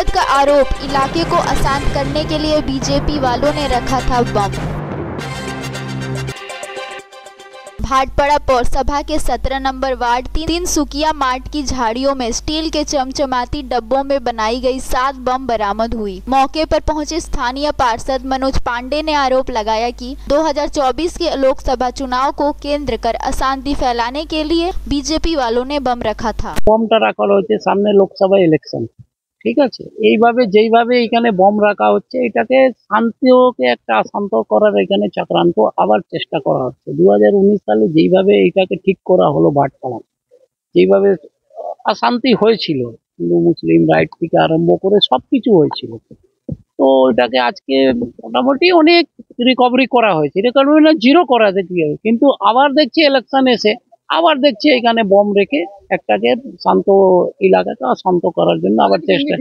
विवाद का आरोप, इलाके को अशांत करने के लिए बीजेपी वालों ने रखा था बम। भाटपाड़ा पौरसभा के 17 नंबर वार्ड 3 सुकिया मार्ट की झाड़ियों में स्टील के चमचमाती डब्बों में बनाई गई 7 बम बरामद हुई। मौके पर पहुंचे स्थानीय पार्षद मनोज पांडे ने आरोप लगाया कि 2024 के लोकसभा चुनाव को केंद्र कर अशांति फैलाने के लिए बीजेपी वालों ने बम रखा था। बमটা রাখা হয়েছে সামনে লোকসভা ইলেকশন, ঠিক আছে। এইভাবে যেইভাবে এখানে বম রাখা হচ্ছে, এটাকে শান্তিকে একটা অশান্ত করার এখানে চক্রান্ত আবার চেষ্টা করা হচ্ছে। 2019 সালে যেইভাবে এটাকে ঠিক করা হলো ভাটপাড়া, যেইভাবে অশান্তি হয়েছিল, হিন্দু মুসলিম রাইট থেকে আরম্ভ করে সবকিছু হয়েছিল, তো এটাকে আজকে মোটামুটি অনেক রিকভারি করা হয়েছে। রিকভারি না জিরো করা যেতে, কিন্তু আবার দেখছি ইলেকশন এসে আবার দেখছি এখানে বম রেখে একটাকে শান্ত এলাকাকে অশান্ত করার জন্য আবার চেষ্টা।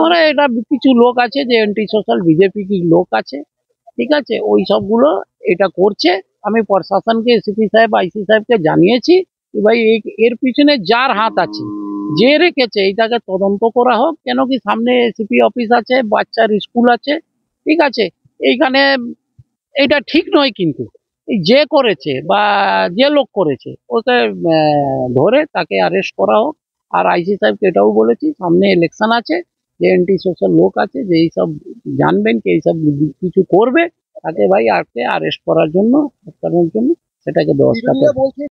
আমরা এটা কিছু লোক আছে যে এন্টি সোশ্যাল বিজেপি কি লোক আছে, ঠিক আছে, ওই সবগুলো এটা করছে। আমি প্রশাসনকে এসপি সাহেব আইসি সাহেবকে জানিয়েছি যে ভাই এর পিছনে যার হাত আছে, যে রেখেছে, এটাকে তদন্ত করা হোক। কেন কি সামনে এসপি অফিস আছে, বাচ্চার স্কুল আছে, ঠিক আছে, এইখানে এটা ঠিক নয়। কিন্তু যে করেছে বা যে লোক করেছে ওকে ধরে তাকে অ্যারেস্ট করা হোক। আর আইসি সাহেবকে এটাও বলেছি সামনে ইলেকশন আছে, যে এন্টি সোশ্যাল লোক আছে যে এইসব জানবেন কি এইসব কিছু করবে, তাকে ভাই আজকে অ্যারেস্ট করার জন্য সেটাকে ব্যবস্থা করবে।